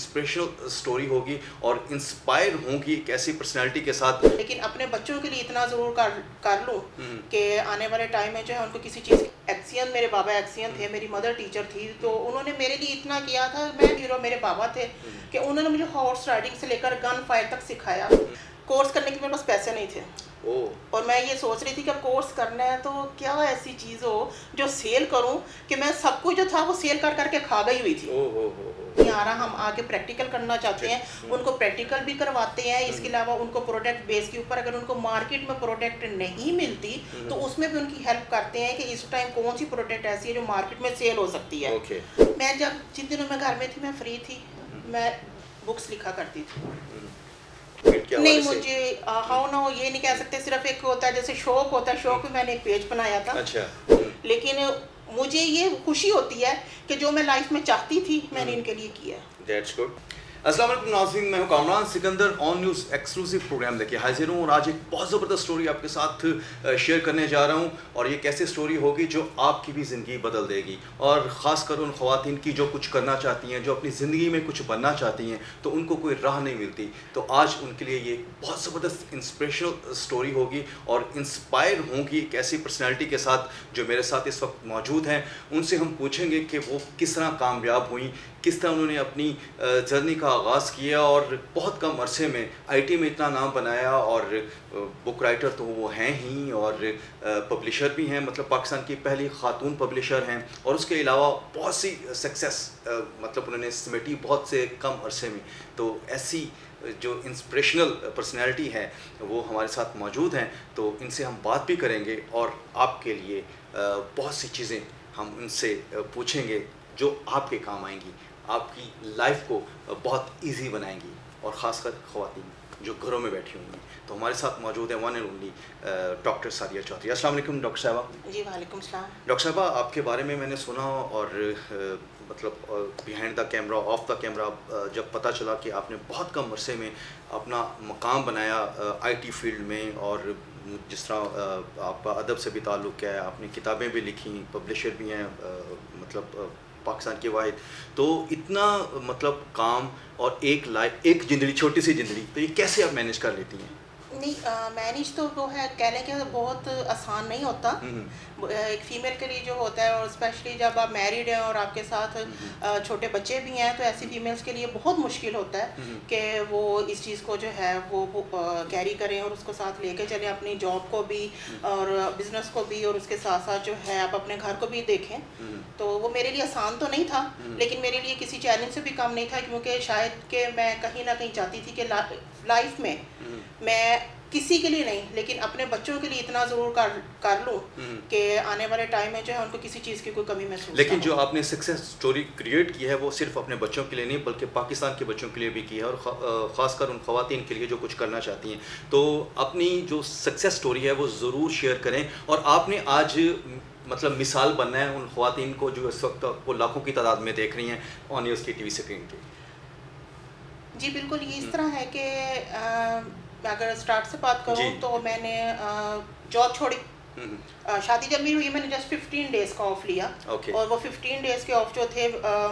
Inspirational story होगी और inspire होंगी एक ऐसी पर्सनैलिटी के साथ। लेकिन अपने बच्चों के लिए इतना ज़रूर कर लूँ कि आने वाले टाइम में जो है उनको किसी चीज़ एक्सियन, मेरे बाबा एक्सियन थे, मेरी मदर टीचर थी, तो उन्होंने मेरे लिए इतना किया था। मैं हीरो मेरे बाबा थे कि उन्होंने मुझे हॉर्स राइडिंग से लेकर गन फायर तक सिखाया। कोर्स करने के मेरे पास पैसे नहीं थे और मैं ये सोच रही थी कि अब कोर्स करना है तो क्या ऐसी चीज़ हो जो सेल करूं कि मैं सब कुछ जो था वो सेल कर करके खा गई हुई थी। यहाँ हम आगे प्रैक्टिकल करना चाहते हैं, उनको प्रैक्टिकल भी करवाते हैं। इसके अलावा उनको प्रोडक्ट बेस के ऊपर अगर उनको मार्केट में प्रोडक्ट नहीं मिलती तो उसमें भी उनकी हेल्प करते हैं कि इस टाइम कौन सी प्रोडक्ट ऐसी है जो मार्केट में सेल हो सकती है। मैं जब जिन दिनों मैं घर में थी, मैं फ्री थी, मैं बुक्स लिखा करती थी। नहीं, मुझे हाउ ना हो ये नहीं कह सकते, सिर्फ एक होता है जैसे शौक होता है, शौक में मैंने एक पेज बनाया था। अच्छा। लेकिन मुझे ये खुशी होती है कि जो मैं लाइफ में चाहती थी मैंने इनके लिए किया। That's good. अस्सलाम वालेकुम नाज़रीन, मैं हूं Kamran Sikandar on news exclusive programme लेके हाजिर हूं और आज एक बहुत ज़बरदस्त स्टोरी आपके साथ शेयर करने जा रहा हूं और ये कैसे स्टोरी होगी जो आपकी भी ज़िंदगी बदल देगी और ख़ासकर उन ख़वातीन की जो कुछ करना चाहती हैं, जो अपनी ज़िंदगी में कुछ बनना चाहती हैं तो उनको कोई राह नहीं मिलती। तो आज उनके लिए ये बहुत ज़बरदस्त इंस्पिरेशनल स्टोरी होगी और इंस्पायर होंगी एक ऐसी पर्सनैलिटी के साथ जो मेरे साथ इस वक्त मौजूद हैं। उनसे हम पूछेंगे कि वो किस तरह कामयाब हुई, किस तरह उन्होंने अपनी जर्नी का आगाज़ किया और बहुत कम अरसे में आईटी में इतना नाम बनाया और बुक राइटर तो वो हैं ही और पब्लिशर भी हैं, मतलब पाकिस्तान की पहली ख़ातून पब्लिशर हैं और उसके अलावा बहुत सी सक्सेस मतलब उन्होंने समेटी बहुत से कम अरसे में। तो ऐसी जो इंस्पिरेशनल पर्सनैलिटी है वो हमारे साथ मौजूद हैं, तो इनसे हम बात भी करेंगे और आपके लिए बहुत सी चीज़ें हम इनसे पूछेंगे जो आपके काम आएंगी, आपकी लाइफ को बहुत इजी बनाएंगी और ख़ासकर ख़वातीन जो घरों में बैठी हुई हैं। तो हमारे साथ मौजूद है one and only doctor Sadia Chaudhry. अस्सलाम वालेकुम डॉक्टर साहबा। जी वालेकुम सलाम। डॉक्टर साहबा, आपके बारे में मैंने सुना और मतलब behind the camera, of the camera जब पता चला कि आपने बहुत कम अरसे में अपना मकाम बनाया आईटी फील्ड में और जिस तरह आपका अदब से भी ताल्लुक़ है, आपने किताबें भी लिखी, पब्लिशर भी हैं, मतलब पाकिस्तान के वाहिद, तो इतना मतलब काम और एक ज़िंदगी, छोटी सी ज़िंदगी, तो ये कैसे आप मैनेज कर लेती हैं? नहीं, मैनेज तो वो है, कहने के बहुत आसान नहीं होता। एक फ़ीमेल के लिए जो होता है और स्पेशली जब आप मैरिड हैं और आपके साथ छोटे बच्चे भी हैं तो ऐसी फीमेल्स के लिए बहुत मुश्किल होता है कि वो इस चीज़ को जो है वो कैरी करें और उसको साथ लेके चलें, अपनी जॉब को भी और बिज़नेस को भी और उसके साथ साथ जो है आप अपने घर को भी देखें। तो वो मेरे लिए आसान तो नहीं था, लेकिन मेरे लिए किसी चैलेंज से भी कम नहीं था, क्योंकि शायद कि मैं कहीं ना कहीं चाहती थी कि लाइफ में मैं किसी के लिए नहीं लेकिन अपने बच्चों के लिए इतना ज़रूर कर लूँ कि आने वाले टाइम में जो है उनको किसी चीज़ की कोई कमी महसूस। लेकिन जो आपने सक्सेस स्टोरी क्रिएट की है वो सिर्फ अपने बच्चों के लिए नहीं बल्कि पाकिस्तान के बच्चों के लिए भी की है और ख़ासकर उन ख़वातीन के लिए जो कुछ करना चाहती हैं। तो अपनी जो सक्सेस स्टोरी है वो ज़रूर शेयर करें और आपने आज मतलब मिसाल बनना है उन ख़वातीन को जो इस वक्त वो लाखों की तादाद में देख रही हैं ऑन न्यूज़ की टीवी स्क्रीन पे। जी बिल्कुल, ये इस तरह है कि अगर स्टार्ट से बात करूं तो मैंने जॉब छोड़ी। शादी जब मेरी हुई मैंने जस्ट 15 डेज़ का ऑफ लिया और वो 15 डेज़ के ऑफ जो थे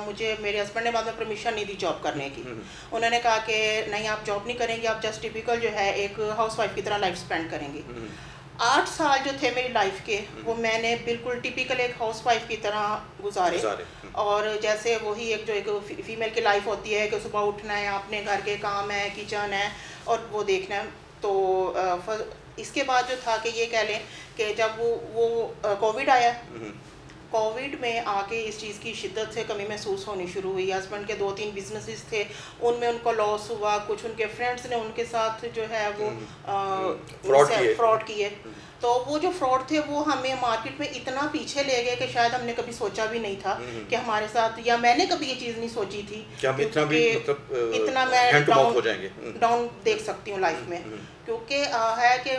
मुझे मेरे हस्बैंड ने बाद में परमिशन नहीं दी जॉब करने की। उन्होंने कहा कि नहीं, आप जॉब नहीं करेंगे, आप जस्ट टिपिकल जो है एक हाउसवाइफ की तरह लाइफ स्पेंड करेंगे। 8 साल जो थे मेरी लाइफ के वो मैंने बिल्कुल टिपिकल एक हाउसवाइफ की तरह गुजारे। और जैसे वही एक जो एक फीमेल की लाइफ होती है कि सुबह उठना है, अपने घर के काम है, किचन है और वो देखना है। तो इसके बाद जो था कि ये कह लें कि जब वो कोविड आया, कोविड में आके इस चीज़ की शिद्दत से कमी महसूस होनी शुरू हुई। हस्बैंड के 2-3 बिजनेसेस थे, उनमें उनको लॉस हुआ, कुछ उनके फ्रेंड्स ने उनके साथ जो है वो फ्रॉड किए। तो वो जो फ्रॉड थे वो हमें मार्केट में इतना पीछे ले गए कि शायद हमने कभी सोचा भी नहीं था कि हमारे साथ, या मैंने कभी ये चीज़ नहीं सोची थी कि इतना मैं डाउन देख सकती हूँ लाइफ में। क्योंकि है कि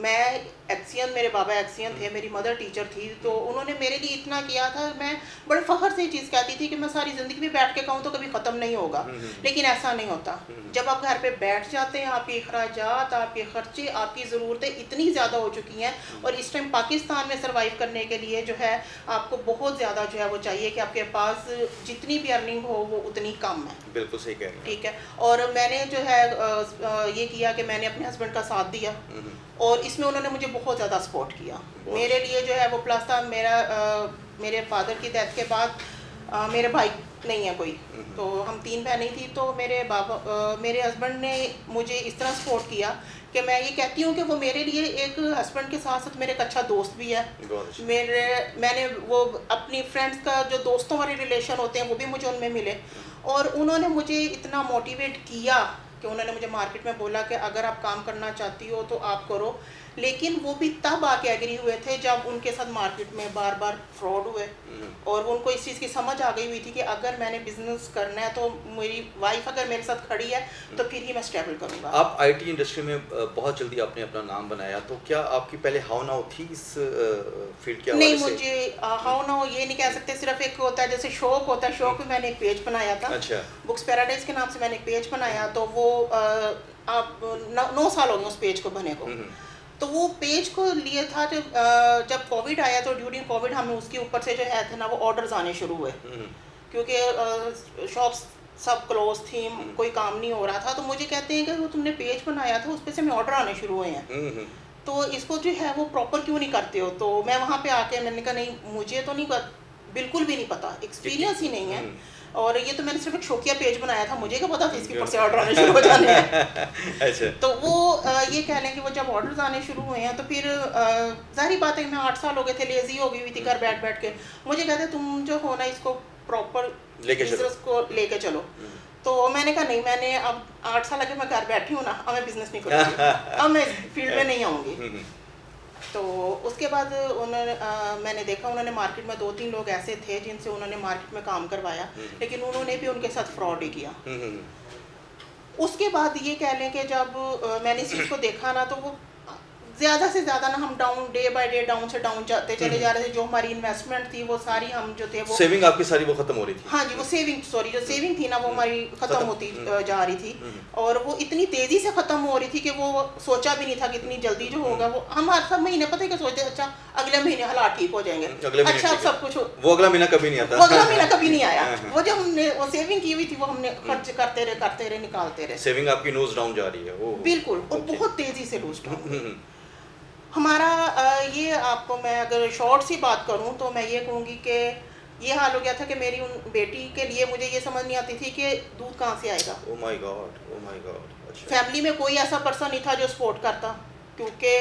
मैं एक्सियन, मेरे बाबा एक्सियन थे, मेरी मदर टीचर थी, तो उन्होंने मेरे लिए इतना किया था। मैं बड़े फ़ख्र से ये चीज़ कहती थी कि मैं सारी ज़िंदगी भी बैठ के खाऊँ तो कभी ख़त्म नहीं होगा, लेकिन ऐसा नहीं होता। जब आप घर पे बैठ जाते हैं, आपके अखराजात, आपके ख़र्चे, आपकी ज़रूरतें इतनी ज़्यादा हो चुकी हैं, और इस टाइम पाकिस्तान में सर्वाइव करने के लिए जो है आपको बहुत ज़्यादा जो है वो चाहिए कि आपके पास जितनी भी अर्निंग हो वो उतनी कम है। बिल्कुल सही कह रही हैं। ठीक है, और मैंने जो है ये किया कि मैंने अपने हस्बैंड का साथ दिया, और इसमें उन्होंने मुझे बहुत ज़्यादा सपोर्ट किया। मेरे लिए जो है वो प्लस था। मेरे फादर की डेथ के बाद मेरे भाई नहीं है कोई, तो हम 3 बहनें थी, तो मेरे हस्बैंड ने मुझे इस तरह सपोर्ट किया कि मैं ये कहती हूँ कि वो मेरे लिए एक हस्बैंड के साथ साथ मेरे एक अच्छा दोस्त भी है। मैंने वो अपनी फ्रेंड्स का जो दोस्तों वाले रिलेशन होते हैं वो भी मुझे उनमें मिले, और उन्होंने मुझे इतना मोटिवेट किया कि उन्होंने मुझे मार्केट में बोला कि अगर आप काम करना चाहती हो तो आप करो, लेकिन वो भी तब आके एग्री हुए थे जब उनके साथ मार्केट में बार बार फ्रॉड हुए, और उनको इस चीज़ की समझ आ गई हुई थी कि अगर मैंने बिजनेस करना है तो मेरी वाइफ अगर मेरे साथ खड़ी है तो फिर ही मैं स्टेबल करूँगा। आप आईटी इंडस्ट्री में बहुत जल्दी आपने अपना नाम बनाया, तो क्या आपकी पहले हाउ नाउ थी इस फील्ड के हवाले नहीं, से? मुझे हाउ नाउ ये नहीं कह सकते, सिर्फ एक होता है जैसे शौक होता है, शौक में मैंने एक पेज बनाया था। अच्छा। बुक्स पैराडाइज के नाम से मैंने एक पेज बनाया, तो वो आप 9 साल हो गए उस पेज को बने को। तो वो पेज को लिए था जब कोविड आया, तो ड्यूरिंग कोविड हमें उसके ऊपर से जो है थे ना वो ऑर्डर्स आने शुरू हुए, क्योंकि शॉप्स सब क्लोज थी, कोई काम नहीं हो रहा था। तो मुझे कहते हैं कि वो तुमने पेज बनाया था, उस पर से हमें ऑर्डर आने शुरू हुए हैं, तो इसको जो है वो प्रॉपर क्यों नहीं करते हो? तो मैं वहाँ पे आके मैंने कहा नहीं, मुझे तो नहीं बिल्कुल भी नहीं पता, एक्सपीरियंस ही नहीं है, और ये तो मैंने सिर्फ एक शौकिया पेज बनाया था, मुझे क्या पता था इसके ऊपर से ऑर्डर आने शुरू हो जाने हैं। अच्छा। तो वो ये कह लें कि वो जब ऑर्डर्स आने शुरू हुए हैं तो फिर जाहिर बात है कि मैं 8 साल हो गए थे, लेजी हो गई हुई थी घर बैठ बैठ के। मुझे कहते तुम जो हो ना इसको प्रॉपर बिजनेस को लेके चलो। तो मैंने कहा नहीं, मैंने अब 8 साल आगे मैं घर बैठी हूँ ना, अब मैं बिजनेस नहीं करूँगी, अब मैं इस फील्ड में नहीं आऊँगी। तो उसके बाद मैंने देखा उन्होंने मार्केट में 2-3 लोग ऐसे थे जिनसे उन्होंने मार्केट में काम करवाया, लेकिन उन्होंने भी उनके साथ फ्रॉड ही किया। उसके बाद ये कह लें कि जब मैंने इस चीज़ को देखा ना, तो वो ज़्यादा से ज़्यादा ना हम down, day by day down से डाउन जाते चले जा रहे थे। जो हमारी इन्वेस्टमेंट थी वो सारी हम जो थे वो सेविंग आपकी सारी वो खत्म हो रही थी। हाँ जी, वो जो सेविंग थी ना वो हमारी खत्म होती जा रही थी, और वो इतनी तेज़ी से ख़त्म हो रही थी कि वो सोचा भी नहीं था कि इतनी जल्दी जो होगा। वो हम हर सब महीने पता है कि सोचते अच्छा अगले महीने हालात ठीक हो जाएंगे, अच्छा अब सब कुछ वो अगला महीना कभी नहीं आता, वो अगला महीना कभी नहीं आया। वो जो हमने वो सेविंग की हुई थी वो हमने खर्च करते रहे निकालते रहे। सेविंग आपकी नोज डाउन जा रही है। बिल्कुल, और बहुत तेज़ी से लूज डाउन। हमारा ये आपको मैं अगर शॉर्ट सी बात करूं तो मैं ये कहूँगी कि ये हाल हो गया था कि मेरी उन बेटी के लिए मुझे ये समझ नहीं आती थी कि दूध कहाँ से आएगा। Oh my God. अच्छा। फैमिली में कोई ऐसा पर्सन नहीं था जो सपोर्ट करता, क्योंकि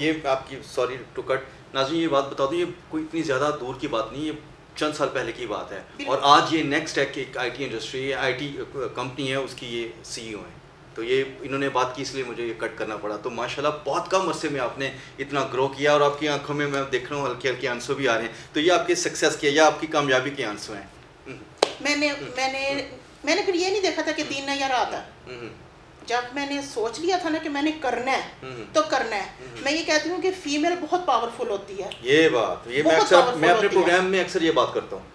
ये आपकी, सॉरी टू कट नाज़रीन, ये बात बता दूं, ये कोई इतनी ज़्यादा दूर की बात नहीं, ये चंद साल पहले की बात है, और आज ये नेक्स्ट टेक एक आईटी इंडस्ट्री, आईटी कंपनी है, उसकी ये सीईओ हैं। तो ये इन्होंने बात की इसलिए मुझे ये कट करना पड़ा। तो माशाल्लाह बहुत कम अरसे में आपने इतना ग्रो किया, और आपकी आंखों में मैं देख रहा हूँ हल्के हल्के आंसू भी आ रहे हैं। तो ये आपके सक्सेस के या आपकी कामयाबी के आंसू हैं? मैंने फिर ये नहीं देखा था कि दिन है या रात है। जब मैंने सोच लिया था ना कि मैंने करना है तो करना है। मैं ये कहती हूँ कि फीमेल बहुत पावरफुल होती है। ये बात, ये मैं अपने प्रोग्राम में अक्सर ये बात करता हूँ।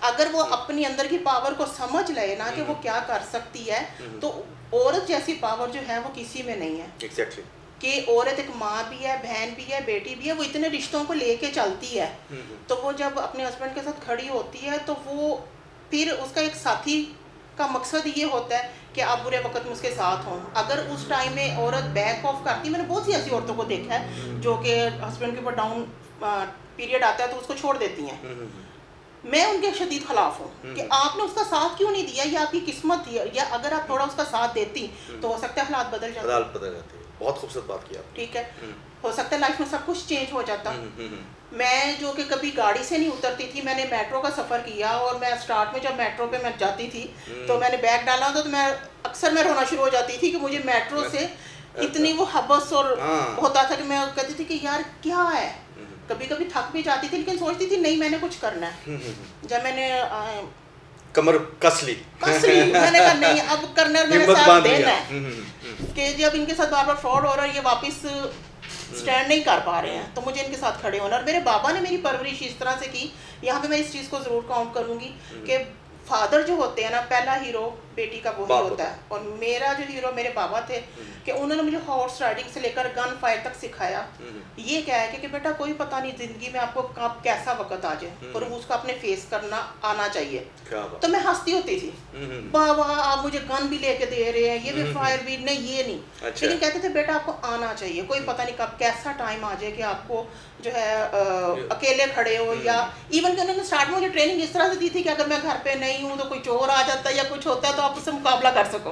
अगर वो अपनी अंदर की पावर को समझ ले ना कि वो क्या कर सकती है, तो औरत जैसी पावर जो है वो किसी में नहीं है। एग्जैक्टली। कि औरत एक माँ भी है, बहन भी है, बेटी भी है, वो इतने रिश्तों को लेके चलती है। तो वो जब अपने हस्बैंड के साथ खड़ी होती है तो वो फिर उसका एक साथी का मकसद ये होता है कि आप बुरे वक्त में उसके साथ हों। अगर उस टाइम में औरत बैक ऑफ करती, मैंने बहुत सी ऐसी औरतों को देखा है जो कि हस्बैंड के ऊपर डाउन पीरियड आता है तो उसको छोड़ देती हैं। मैं उनके शदीद खिलाफ हूँ कि आपने उसका साथ क्यों नहीं दिया, या आपकी किस्मत थी, या अगर आप थोड़ा उसका साथ देती तो हो सकता है हालात बदल जाते। बहुत खूबसूरत बात की आपने। ठीक है, हो सकता है लाइफ में सब कुछ चेंज हो जाता। मैं जो कि कभी गाड़ी से नहीं उतरती थी, मैंने मेट्रो का सफ़र किया, और मैं स्टार्ट में जब मेट्रो पे मैं जाती थी तो मैंने बैग डाला तो मैं अक्सर रोना शुरू हो जाती थी कि मुझे मेट्रो से इतनी वो हबस और होता था कि मैं कहती थी कि यार क्या है। कभी कभी थक भी जाती थी, लेकिन सोचती थी नहीं मैंने कुछ करना है। जब मैंने कमर कस ली मैंने कहा नहीं अब करना है, मेरे साथ देना है कि जब इनके साथ बार बार फ्रॉड हो रहा है, ये वापस स्टैंड नहीं कर पा रहे हैं, तो मुझे इनके साथ खड़े होना। और मेरे बाबा ने मेरी परवरिश इस तरह से की, यहाँ पे मैं इस चीज़ को ज़रूर काउंट करूँगी कि फादर जो होते हैं ना, पहला हीरो बेटी का वही होता है। और मेरा जो हीरो मेरे बाबा थे कि उन्होंने मुझे हॉर्स राइडिंग से लेकर गन फायर तक सिखाया। ये क्या है कि बेटा कोई पता नहीं ज़िंदगी में आपको कब कैसा वक्त आ जाए और उसको अपने फेस करना आना चाहिए। तो मैं हंसती होती थी, बाबा आप मुझे गन भी लेके दे रहे हैं, ये भी फायर भी नहीं, ये नहीं। अच्छा। लेकिन कहते थे बेटा आपको आना चाहिए, कोई पता नहीं कब कैसा टाइम आ जाए कि आपको जो है अकेले खड़े हो। या इवन कि उन्होंने स्टार्ट में मुझे ट्रेनिंग इस तरह से दी थी कि अगर मैं घर पे नहीं हूँ तो कोई चोर आ जाता है या कुछ होता है तो आप उससे मुकाबला कर सको।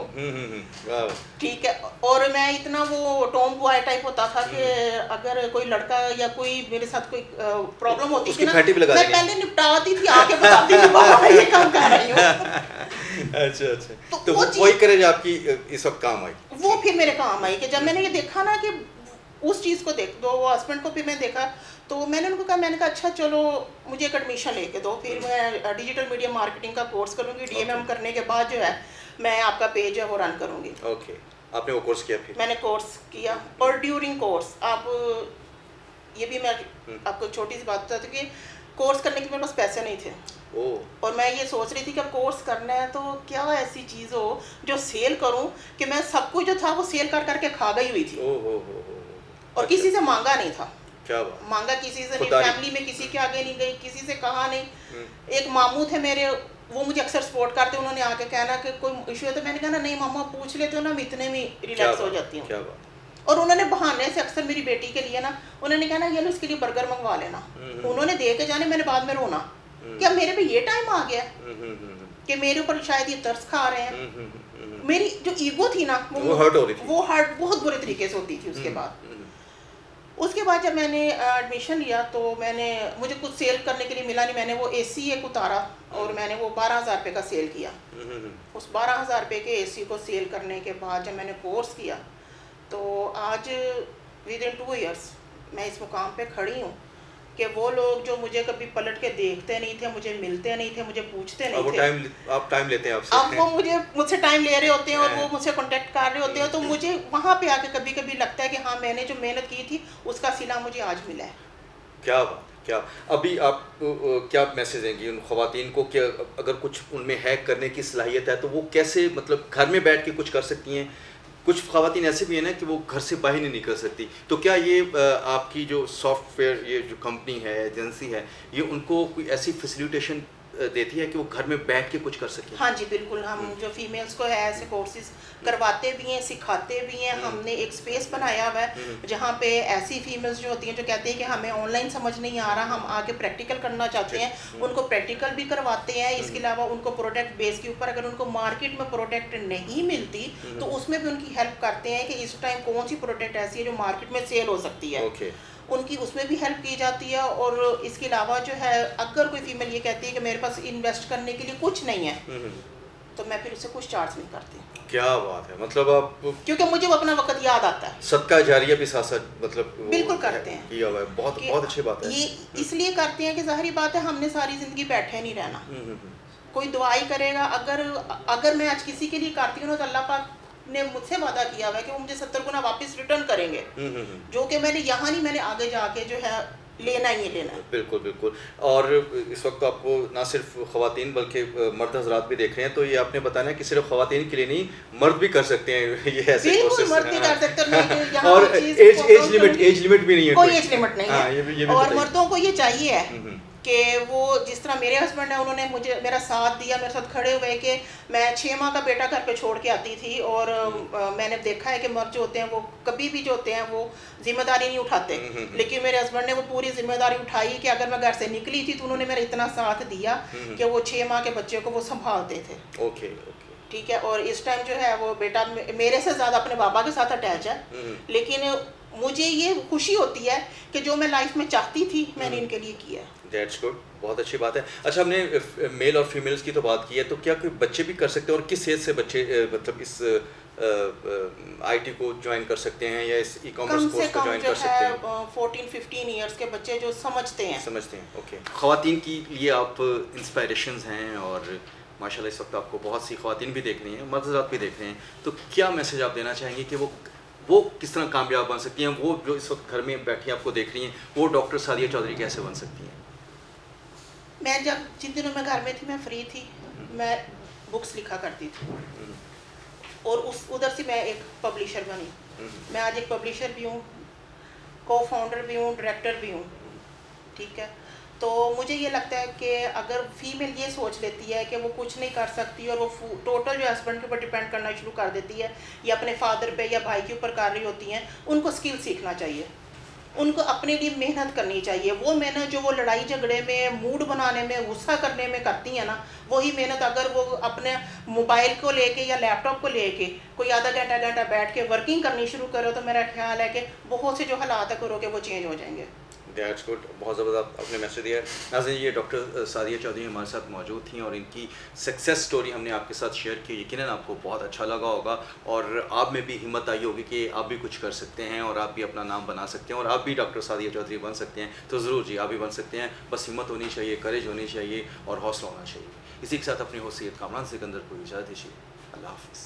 ठीक है। और मैं इतना वो टॉम बॉय टाइप होता था कि अगर कोई लड़का या कोई मेरे साथ कोई प्रॉब्लम होती थी ना, मैं पहले निपटाती थी, आके बताती थी बाबा ये काम कर रही हूँ। अच्छा। तो वही करेज आपकी इस वक्त काम आई? वो फिर मेरे काम आई कि जब मैंने ये देखा ना कि उस चीज़ को देख दो, वो हस्बैंड को फिर मैं देखा तो मैंने उनको कहा, मैंने कहा अच्छा चलो मुझे एक एडमिशन लेके दो, फिर मैं डिजिटल मीडिया मार्केटिंग का कोर्स करूँगी। DMM करने के बाद जो है मैं आपका पेज है वो रन करूँगी। ओके, आपने वो कोर्स किया? फिर मैंने कोर्स किया और ड्यूरिंग कोर्स आप ये भी मैं आपको छोटी सी बात बताती हूँ कि कोर्स करने के मेरे पास पैसे नहीं थे। और मैं ये सोच रही थी कि अब कोर्स करना है तो क्या ऐसी चीज़ हो जो सेल करूं कि मैं सब कुछ जो था वो सेल कर करके खा गई हुई थी। और किसी से मांगा नहीं था। क्या बात? मांगा किसी से नहीं, फैमिली में किसी के आगे नहीं गई, किसी से कहा नहीं। एक मामू थे मेरे, वो मुझे अक्सर सपोर्ट करते, उन्होंने आके कहना कि कोई इशू है तो मैंने कहा नहीं मामा पूछ लेते हो ना, मैं इतने में रिलैक्स हो जाती हूँ। और उन्होंने बहाने से अक्सर मेरी बेटी के लिए ना उन्होंने कहना ये लो इसके लिए बर्गर मंगवा लेना। उन्होंने दे के जाने, मैंने बाद में रोना कि अब मेरे पे ये टाइम आ गया कि मेरे ऊपर शायद ये तरस खा रहे हैं। मेरी जो ईगो थी ना वो हर्ट हो रही थी, वो हर्ट बहुत बुरे तरीके से होती थी। उसके बाद जब मैंने एडमिशन लिया तो मुझे कुछ सेल करने के लिए मिला नहीं। मैंने वो AC एक उतारा और मैंने वो 12,000 रुपये का सेल किया। उस 12,000 रुपये के AC को सेल करने के बाद जब मैंने कोर्स किया तो आज विदिन 2 इयर्स मैं इस मुकाम पे खड़ी हूँ कि वो लोग जो मुझे कभी पलट के देखते नहीं थे, मुझे मिलते नहीं थे, मुझे पूछते नहीं थे, आप टाइम लेते हैं आपसे, अब वो मुझसे टाइम ले रहे होते हैं और वो मुझसे कांटेक्ट कर रहे होते हैं। तो मुझे वहाँ पे आके कभी कभी लगता है कि हाँ मैंने जो मेहनत की थी उसका सिला मुझे आज मिला है। क्या बात, क्या अभी आप क्या मैसेज देंगी उन ख़वातीन को कि अगर कुछ उनमें हैक करने की सलाहियत है तो वो कैसे, मतलब घर में बैठ के कुछ कर सकती हैं? कुछ ख़वातीन ऐसे भी हैं ना कि वो घर से बाहर नहीं निकल सकती, तो क्या ये आपकी जो सॉफ्टवेयर ये जो कंपनी है, एजेंसी है, ये उनको कोई ऐसी फैसिलिटेशन देती है कि वो घर में बैठ के कुछ कर सके? हाँ जी बिल्कुल, हम जो फीमेल्स को है ऐसे कोर्सेज करवाते भी हैं, सिखाते भी हैं। हमने एक स्पेस बनाया हुआ है जहाँ पे ऐसी फीमेल्स जो होती हैं जो कहती हैं कि हमें ऑनलाइन समझ नहीं आ रहा, हम आके प्रैक्टिकल करना चाहते हैं, उनको प्रैक्टिकल भी करवाते हैं। इसके अलावा उनको प्रोडक्ट बेस के ऊपर अगर उनको मार्केट में प्रोडक्ट नहीं मिलती तो उसमें भी उनकी हेल्प करते हैं कि इस टाइम कौन सी प्रोडक्ट ऐसी है जो मार्केट में सेल हो सकती है, उनकी उसमें भी हेल्प की जाती है। और इसके अलावा जो है अगर कोई फीमेल ये कहती है कि मेरे पास इन्वेस्ट करने के लिए कुछ नहीं है तो मैं फिर उससे कुछ चार्ज नहीं करती। क्या बात है, मतलब आप, क्योंकि मुझे वो अपना वक्त याद आता है। सदका जारिया भी साथ साथ मतलब बिल्कुल करते हैं, किया हुआ है, बहुत बहुत अच्छी बात है। ये इसलिए करते हैं कि ज़ाहिरी बात है हमने सारी ज़िंदगी बैठे नहीं रहना। कोई दुआई करेगा, अगर मैं आज किसी के लिए करती हूँ तो अल्लाह पाक ने मुझसे वादा किया हुआ है कि वो मुझे 70 गुना वापस रिटर्न करेंगे, जो कि मैंने यहाँ नहीं, मैंने आगे जाके जो है लेना ही लेना। बिल्कुल बिल्कुल। और इस वक्त आपको ना सिर्फ ख़वातीन बल्कि मर्द हजरात भी देख रहे हैं, तो ये आपने बताना है कि सिर्फ ख़वातीन के लिए नहीं, मर्द भी कर सकते हैं ये ऐसे कोर्सेस। मर्द भी कर सकते हैं और एज लिमिट भी नहीं है, कोई एज लिमिट नहीं है। और मर्दों को ये चाहिए है कि वो जिस तरह मेरे हस्बैंड है उन्होंने मुझे मेरा साथ दिया, मेरे साथ खड़े हुए कि मैं 6 माह का बेटा घर पे छोड़ के आती थी। और मैंने देखा है कि मर्द जो होते हैं वो कभी भी जो होते हैं वो जिम्मेदारी नहीं उठाते, लेकिन मेरे हस्बैंड ने वो पूरी जिम्मेदारी उठाई कि अगर मैं घर से निकली थी तो उन्होंने मेरा इतना साथ दिया कि वो 6 माह के बच्चे को वो संभालते थे। ओके ठीक है। और इस टाइम जो है वो बेटा मेरे से ज़्यादा अपने बाबा के साथ अटैच है, लेकिन मुझे ये खुशी होती है कि जो मैं लाइफ में चाहती थी मैंने इनके लिए किया। दैट्स गुड, बहुत अच्छी बात है। अच्छा, हमने मेल और फीमेल्स की तो बात की है, तो क्या कोई बच्चे भी कर सकते हैं और किस एज से बच्चे मतलब इस IT को ज्वाइन कर सकते हैं या इस ई-कॉमर्स कोर्स को ज्वाइन कर सकते हैं? 14-15 इयर्स के बच्चे जो समझते हैं। ओके। ख़वातीन के लिए आप इंस्पायरेशंस हैं और माशाल्लाह इस वक्त आपको बहुत सी ख़वातीन भी देख रही हैं, मर्द हज़रात भी देख रहे हैं, तो क्या मैसेज आप देना चाहेंगे कि वो वो किस तरह कामयाब बन सकती हैं? वो जो इस वक्त घर में बैठी आपको देख रही हैं, वो डॉक्टर सादिया चौधरी कैसे बन सकती हैं? मैं जब जिन दिनों मैं घर में थी, मैं फ्री थी, मैं बुक्स लिखा करती थी और उस उधर से मैं एक पब्लिशर बनी। मैं आज एक पब्लिशर भी हूँ, को फाउंडर भी हूँ, डायरेक्टर भी हूँ, ठीक है। तो मुझे ये लगता है कि अगर फीमेल ये सोच लेती है कि वो कुछ नहीं कर सकती और वो टोटल जो हस्बैंड के ऊपर डिपेंड करना शुरू कर देती है या अपने फादर पे या भाई के ऊपर कर रही होती हैं, उनको स्किल सीखना चाहिए, उनको अपने लिए मेहनत करनी चाहिए। वो मेहनत जो वो लड़ाई झगड़े में, मूड बनाने में, गुस्सा करने में करती हैं ना, वही मेहनत अगर वो अपने मोबाइल को लेके या लैपटॉप को लेके कोई आधा घंटा बैठ के वर्किंग करनी शुरू करो तो मेरा ख्याल है कि बहुत से जो हालात है करोगे वो चेंज हो जाएंगे। दैट्स गुड, बहुत ज़बरदस्त आपने मैसेज दिया है। नाज़रीन, ये डॉक्टर सादिया चौधरी हमारे साथ मौजूद थी और इनकी सक्सेस स्टोरी हमने आपके साथ शेयर की। यकीनन आपको बहुत अच्छा लगा होगा और आप में भी हिम्मत आई होगी कि आप भी कुछ कर सकते हैं और आप भी अपना नाम बना सकते हैं और आप भी डॉक्टर सादिया चौधरी बन सकते हैं। तो ज़रूर जी, आप भी बन सकते हैं, बस हिम्मत होनी चाहिए, करेज होनी चाहिए और हौसला होना चाहिए। इसी के साथ अपनी होस्ट सैयद कामरान सिकंदर को इजाज़त दीजिए। अल्लाह हाफ़िज़।